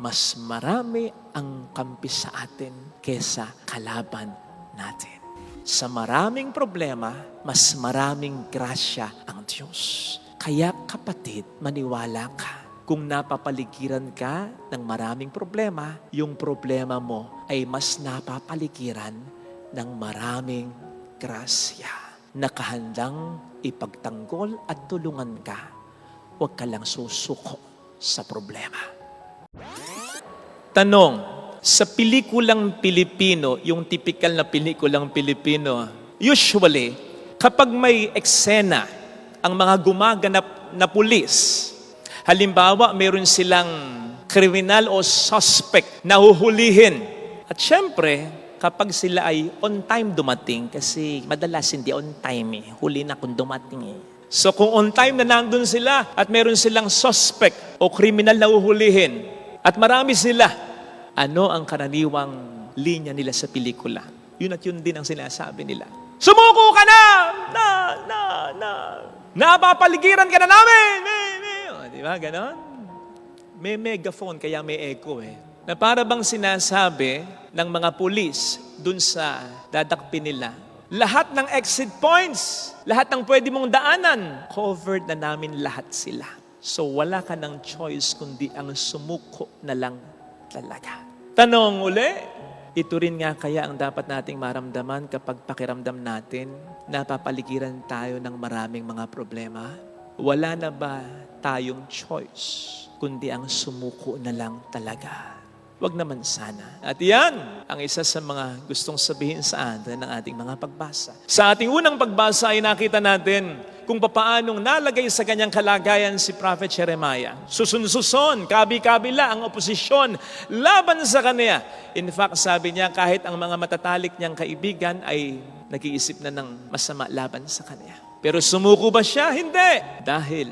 mas marami ang kampi sa atin kesa kalaban natin. Sa maraming problema, mas maraming grasya ang Diyos. Kaya kapatid, maniwala ka. Kung napapaligiran ka ng maraming problema, yung problema mo ay mas napapaligiran ng maraming grasya. Nakahandang ipagtanggol at tulungan ka. Huwag ka lang susuko sa problema. Tanong, sa pelikulang Pilipino, yung typical na pelikulang Pilipino, usually, kapag may eksena, ang mga gumaganap na pulis, halimbawa, meron silang kriminal o suspect na huhulihin. At syempre, kapag sila ay on time dumating, kasi madalas hindi on time huli na kung dumating So kung on time na nandun sila at meron silang suspect o kriminal na huhulihin, at marami sila, ano ang karaniwang linya nila sa pelikula? Yun at yun din ang sinasabi nila. Sumuko ka na! Napapaligiran ka na namin! Di ba? Ganon? May megaphone, kaya may echo Na para bang sinasabi ng mga pulis dun sa dadakpin nila, lahat ng exit points, lahat ng pwede mong daanan, covered na namin lahat sila. So wala ka ng choice kundi ang sumuko na lang talaga. Tanong uli, ito rin nga kaya ang dapat nating maramdaman kapag pakiramdam natin, napapaligiran tayo ng maraming mga problema. Wala na ba tayong choice kundi ang sumuko na lang talaga? Wag naman sana. At yan ang isa sa mga gustong sabihin sa atin ng ating mga pagbasa. Sa ating unang pagbasa ay nakita natin kung papaanong nalagay sa kanyang kalagayan si Prophet Jeremiah. Susun-suson, kabi-kabila ang oposisyon laban sa kanya. In fact, sabi niya kahit ang mga matatalik niyang kaibigan ay nag-iisip na ng masama laban sa kanya. Pero sumuko ba siya? Hindi. Dahil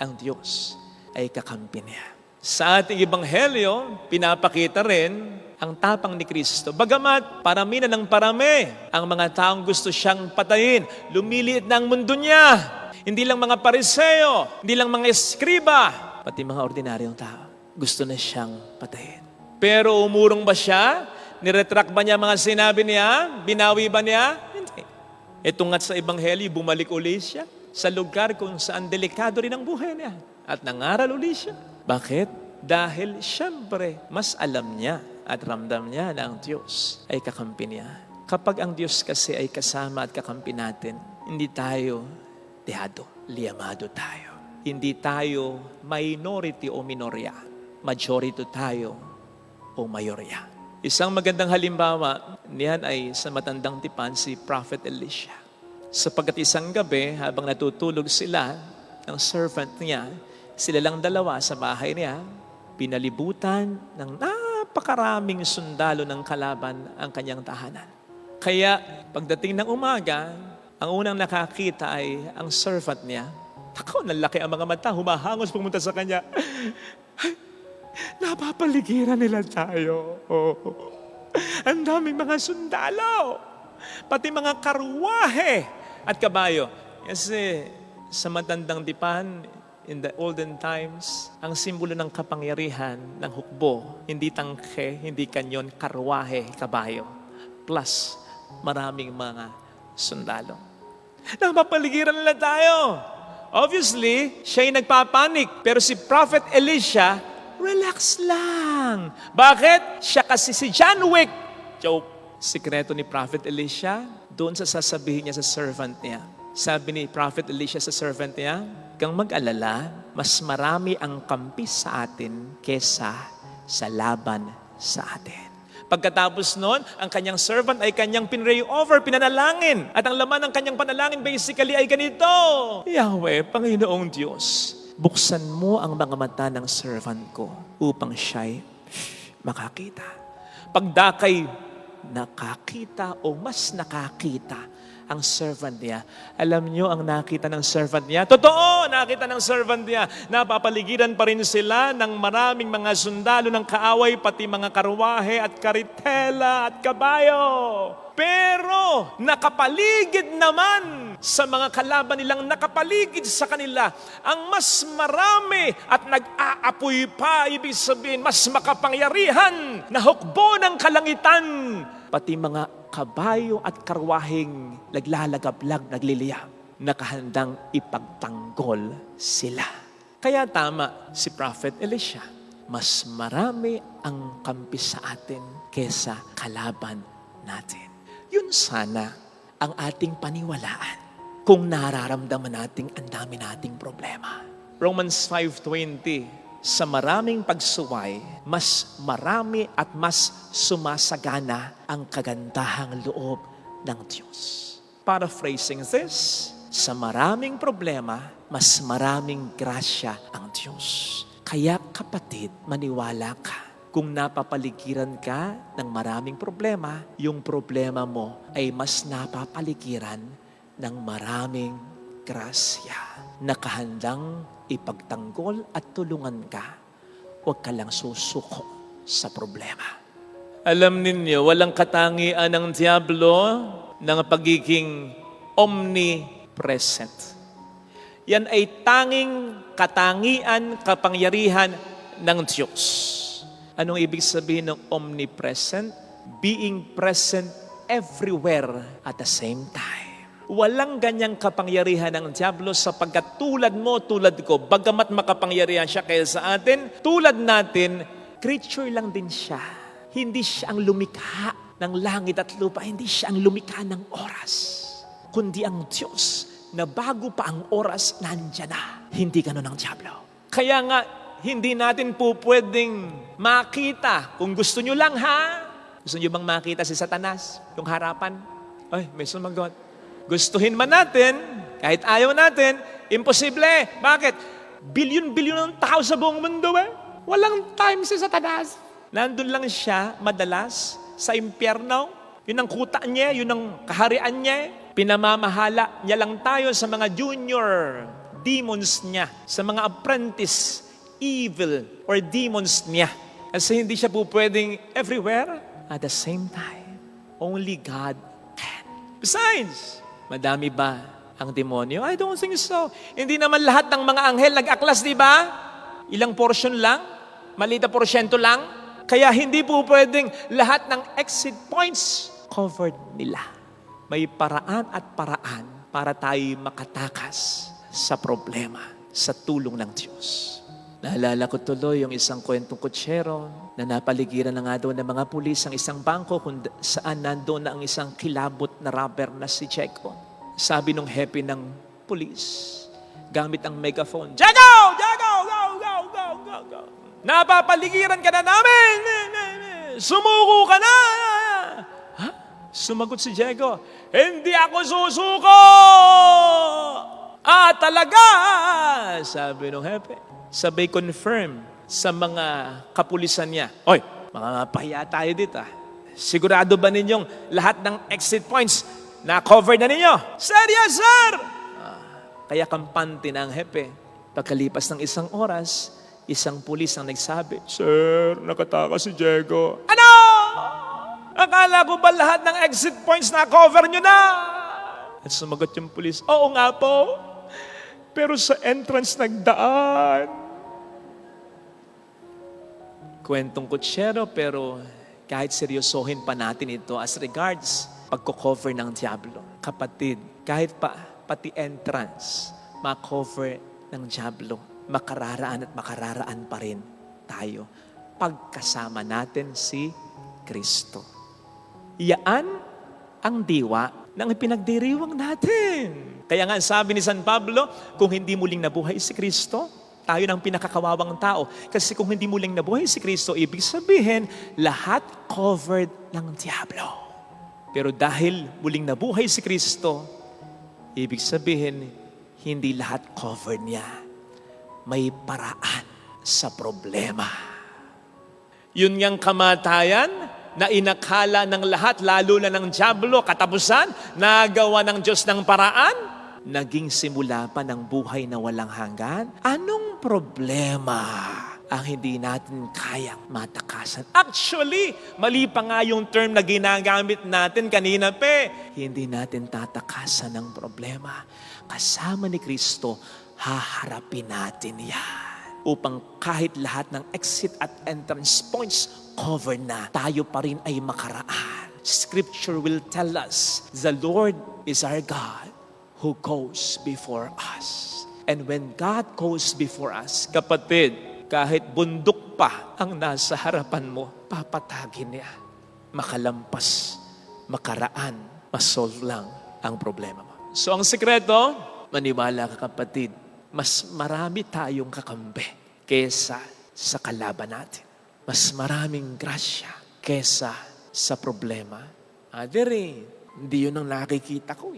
ang Diyos ay kakampi niya. Sa ating ebanghelyo, pinapakita rin ang tapang ni Kristo. Bagamat parami na ng parami ang mga taong gusto siyang patayin, lumiliit na ang mundo niya. Hindi lang mga pariseo, hindi lang mga eskriba, pati mga ordinaryong tao. Gusto na siyang patayin. Pero umurong ba siya? Niretract ba niya mga sinabi niya? Binawi ba niya? Hindi. Ito nga't sa ebanghelyo, bumalik uli siya sa lugar kung saan delikado rin ang buhay niya. At nangaral uli siya. Bakit? Dahil siyempre, mas alam niya at ramdam niya na ang Diyos ay kakampi niya. Kapag ang Diyos kasi ay kasama at kakampi natin, hindi tayo dehado, liyamado tayo. Hindi tayo minority o minorya. Majority tayo o mayorya. Isang magandang halimbawa, niyan ay sa matandang tipan si Prophet Elisha. Sapagkat isang gabi, habang natutulog sila, ang servant niya, sila lang dalawa sa bahay niya, pinalibutan ng napakaraming sundalo ng kalaban ang kanyang tahanan. Kaya pagdating ng umaga, ang unang nakakita ay ang servant niya. Ako, nalaki ang mga mata, humahangos pumunta sa kanya. Napapaligiran nila tayo. Ang daming mga sundalo, pati mga karwahe at kabayo. Kasi sa matandang dipan, in the olden times, ang simbolo ng kapangyarihan ng hukbo, hindi tangke, hindi kanyon, karwahe, kabayo. Plus, maraming mga sundalo. Napapaligiran nila tayo. Obviously, siya ay nagpapanik. Pero si Prophet Elisha, relax lang. Bakit? Siya kasi si John Wick. Joke. Sikreto ni Prophet Elisha, doon sa sasabihin niya sa servant niya. Sabi ni Prophet Elisha sa servant niya, kang mag-alala, mas marami ang kampi sa atin kesa sa laban sa atin. Pagkatapos noon, ang kanyang servant ay kanyang pinray over, pinanalangin. At ang laman ng kanyang panalangin basically ay ganito. Yahweh, Panginoong Diyos, buksan mo ang mga mata ng servant ko upang siya'y makakita. Pagdakay nakakita o mas nakakita ang servant niya. Alam niyo ang nakita ng servant niya? Totoo, nakita ng servant niya. Napapaligiran pa rin sila ng maraming mga sundalo ng kaaway, pati mga karwahe at karitela at kabayo. Pero nakapaligid naman sa mga kalaban nilang nakapaligid sa kanila, ang mas marami at nag-aapoy pa, ibig sabihin, mas makapangyarihan na hukbo ng kalangitan, pati mga kabayo at karwaheng naglalagablag, nagliliyab, nakahandang ipagtanggol sila. Kaya tama si Prophet Elisha, mas marami ang kampi sa atin kesa kalaban natin. Yun sana ang ating paniwalaan kung nararamdaman nating ang dami nating problema. Romans 5:20, sa maraming pagsuway, mas marami at mas sumasagana ang kagandahang loob ng Diyos. Paraphrasing this, sa maraming problema, mas maraming grasya ang Diyos. Kaya kapatid, maniwala ka. Kung napapaligiran ka ng maraming problema, yung problema mo ay mas napapaligiran ng maraming grasya. Nakahandang ipagtanggol at tulungan ka. Huwag ka lang susuko sa problema. Alam ninyo, walang katangian ng Diablo ng pagiging omnipresent. Yan ay tanging katangian, kapangyarihan ng Diyos. Anong ibig sabihin ng omnipresent? Being present everywhere at the same time. Walang ganyang kapangyarihan ng Diablo sapagkat tulad mo, tulad ko, bagamat makapangyarihan siya kaya sa atin, tulad natin, creature lang din siya. Hindi siya ang lumikha ng langit at lupa, hindi siya ang lumikha ng oras, kundi ang Diyos na bago pa ang oras, nandyan na. Hindi ganun ang Diablo. Kaya nga, hindi natin po pwedeng makita. Kung gusto nyo lang ha, gusto nyo bang makita si Satanas? Yung harapan? Ay, may sumagot. Gustuhin man natin, kahit ayaw natin, imposible. Bakit? Bilyon-bilyon ng tao sa buong mundo eh. Walang time si Satanas. Nandun lang siya, madalas, sa impyerno. Yun ang kuta niya, yun ang kaharian niya. Pinamamahala niya lang tayo sa mga junior demons niya, sa mga apprentice evil or demons niya. Kasi hindi siya po pwedeng everywhere at the same time. Only God can. Besides, madami ba ang demonyo? I don't think so. Hindi naman lahat ng mga anghel nag-aklas, di ba? Ilang portion lang? Maliit na porsyento lang? Kaya hindi po pwedeng lahat ng exit points covered nila. May paraan at paraan para tayo makatakas sa problema sa tulong ng Diyos. Naalala ko tuloy yung isang kwentong kutsero na napaligiran na nga doon ng mga pulis ang isang bangko kung saan nandoon na ang isang kilabot na robber na si Checo. Sabi nung hepe ng pulis, gamit ang megaphone, Jago! Jago! Go! Go! Go! Go! Go! Napapaligiran ka na namin! Sumuko ka na! Ha? Sumagot si Jago, hindi ako susuko! Talaga! Sabi nung hepe. Sabay confirm sa mga kapulisan niya. Oy, mga pahiya tayo dito. Sigurado ba ninyong lahat ng exit points na-cover na ninyo? Sir, yes, sir! Kaya kampante na ang hepe. Pagkalipas ng isang oras, isang pulis ang nagsabi, Sir, nakatakas si Diego. Ano? Akala ko ba lahat ng exit points na-cover nyo na? At sumagot yung pulis, oo nga po. Pero sa entrance nagdaan. Kwentong kutsero, pero kahit seryosohin pa natin ito as regards pagko-cover ng Diablo. Kapatid, kahit pati entrance, ma-cover ng Diablo, makararaan at makararaan pa rin tayo pagkasama natin si Kristo. Yaan ang diwa ng pinagdiriwang natin. Kaya nga sabi ni San Pablo, kung hindi muling nabuhay si Kristo, tayo ng pinakakawawang tao. Kasi kung hindi muling nabuhay si Kristo, ibig sabihin, lahat covered ng Diablo. Pero dahil muling nabuhay si Kristo, ibig sabihin, hindi lahat covered niya. May paraan sa problema. Yun ngang kamatayan na inakala ng lahat, lalo na ng Diablo, katapusan, nagawa ng Diyos ng paraan, naging simula pa ng buhay na walang hanggan. Anong problema ang hindi natin kayang matakasan. Actually, mali pa nga yung term na ginagamit natin kanina Hindi natin tatakasan ng problema. Kasama ni Kristo, haharapin natin yan. Upang kahit lahat ng exit at entrance points cover na, tayo pa rin ay makaraan. Scripture will tell us, the Lord is our God who goes before us. And when God goes before us, kapatid, kahit bundok pa ang nasa harapan mo, papatagin niya. Makalampas, makaraan, masolve lang ang problema mo. So ang sekreto, maniwala ka kapatid, mas marami tayong kakampi kesa sa kalaban natin. Mas maraming grasya kesa sa problema. Hindi yun ang nakikita ko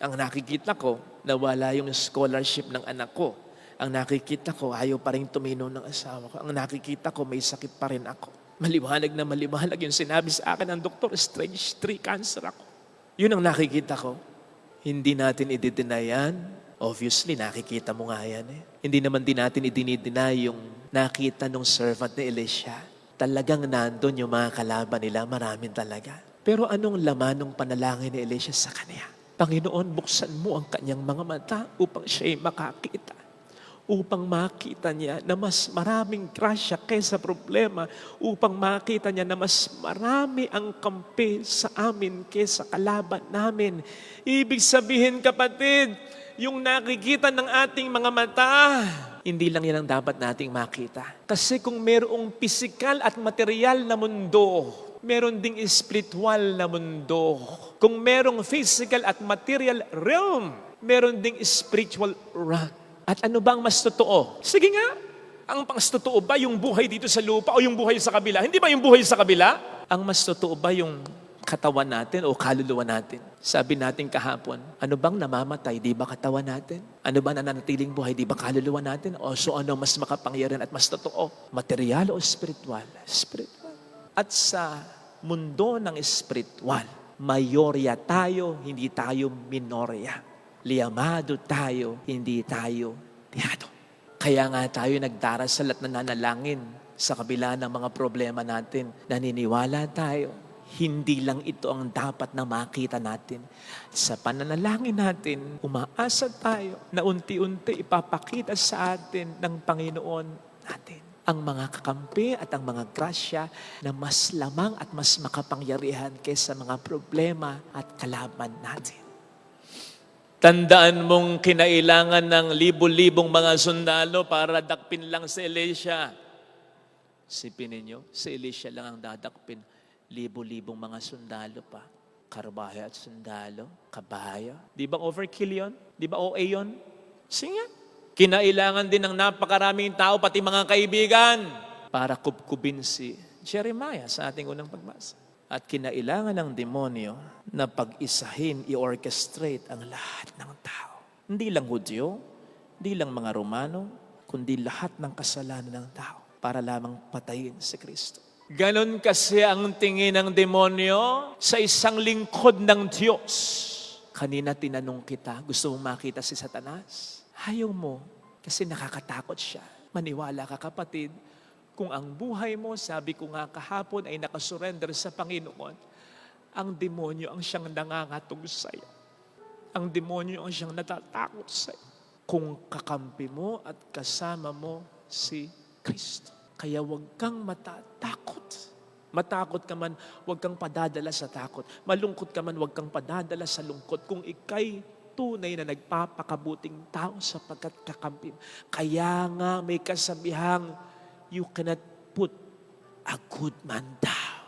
Ang nakikita ko, nawala yung scholarship ng anak ko. Ang nakikita ko, ayaw pa rin tumino ng asawa ko. Ang nakikita ko, may sakit pa rin ako. Maliwanag na maliwanag yung sinabi sa akin ng doktor, stage 3 cancer ako. Yun ang nakikita ko. Hindi natin i-deny yan. Obviously, nakikita mo nga yan Hindi naman din natin i-deny yung nakita ng servant ni Elisha. Talagang nandun yung mga kalaban nila, maraming talaga. Pero anong laman ng panalangin ni Elisha sa kanya? Panginoon, buksan mo ang kanyang mga mata upang siya'y makakita. Upang makita niya na mas maraming grasya kaysa problema. Upang makita niya na mas marami ang kampi sa amin kaysa kalaban namin. Ibig sabihin, kapatid, yung nakikita ng ating mga mata, hindi lang yan ang dapat nating makita. Kasi kung mayroong physical at material na mundo, meron ding spiritual na mundo. Kung merong physical at material realm, meron ding spiritual realm. At ano bang mas totoo? Sige nga, ang mas totoo ba yung buhay dito sa lupa o yung buhay sa kabila? Hindi ba yung buhay sa kabila? Ang mas totoo ba yung katawan natin o kaluluwa natin? Sabi natin kahapon, ano bang namamatay? Di ba katawan natin? Ano ba nananatiling buhay? Di ba kaluluwa natin? O so ano mas makapangyarihan at mas totoo? Material o spiritual? Spiritual. At sa mundo ng spiritual, mayorya tayo, hindi tayo minorya. Liyamado tayo, hindi tayo tiyado. Kaya nga tayo nagdarasal at nananalangin sa kabila ng mga problema natin. Naniniwala tayo, hindi lang ito ang dapat na makita natin. Sa pananalangin natin, umaasa tayo na unti-unti ipapakita sa atin ng Panginoon natin ang mga kakampi at ang mga grasya na mas lamang at mas makapangyarihan kaysa mga problema at kalaban natin. Tandaan mong kinailangan ng libo-libong mga sundalo para dakpin lang si Elisha. Sipin ninyo, si Elisha lang ang dadakpin. Libo-libong mga sundalo pa. Karbahe at sundalo, kabayo. Di ba overkill yun? Di ba OA yun? Sige. Kinailangan din ng napakaraming tao, pati mga kaibigan, para kubkubin si Jeremiah sa ating unang pagbasa. At kinailangan ng demonyo na pag-isahin, i-orchestrate ang lahat ng tao. Hindi lang Hudyo, hindi lang mga Romano, kundi lahat ng kasalanan ng tao para lamang patayin si Kristo. Ganon kasi ang tingin ng demonyo sa isang lingkod ng Diyos. Kanina tinanong kita, gusto mong makita si Satanas? Ayaw mo kasi nakakatakot siya. Maniwala ka kapatid, kung ang buhay mo, sabi ko nga kahapon, ay nakasurrender sa Panginoon, ang demonyo ang siyang nangangatog sa'yo. Ang demonyo ang siyang natatakot sa'yo. Kung kakampi mo at kasama mo si Kristo. Kaya huwag kang matatakot. Matakot ka man, huwag kang padadala sa takot. Malungkot ka man, huwag kang padadala sa lungkot. Kung ikay tunay na nagpapakabuting tao sapagkat kakampi. Kaya nga may kasabihang, you cannot put a good man down.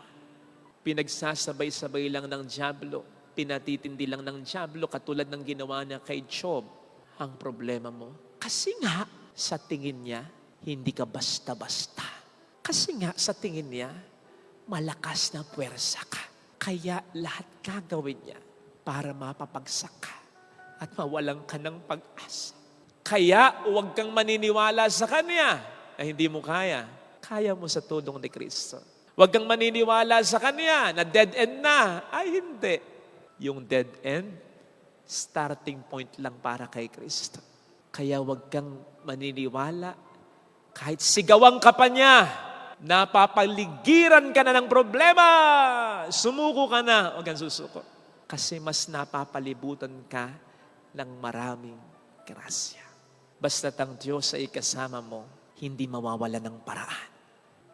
Pinagsasabay-sabay lang ng dyablo. Pinatitindi lang ng dyablo katulad ng ginawa niya kay Job. Ang problema mo, kasi nga sa tingin niya, hindi ka basta-basta. Kasi nga sa tingin niya, malakas na puwersa ka. Kaya lahat gagawin niya para mapapagsak ka at mawalan ka ng pag-asa. Kaya huwag kang maniniwala sa kanya na hindi mo kaya. Kaya mo sa tulong ni Kristo. Huwag kang maniniwala sa kanya na dead end na. Ay, hindi. Yung dead end, starting point lang para kay Kristo. Kaya huwag kang maniniwala Kahit sigawan ka pa niya, napapaligiran ka na ng problema, sumuko ka na, huwag kang susuko. Kasi mas napapalibutan ka ng maraming grasya. Basta't ang Diyos ay kasama mo, hindi mawawala ng paraan.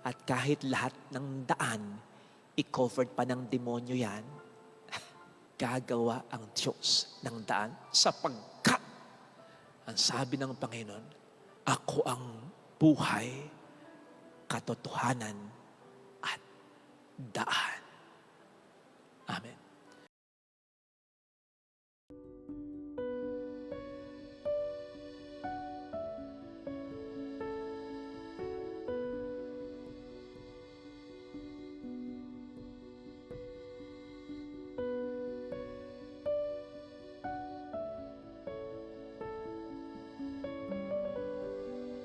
At kahit lahat ng daan, i-covered pa ng demonyo yan, gagawa ang Diyos ng daan sapagkat ang sabi ng Panginoon, ako ang buhay, katotohanan, at daan.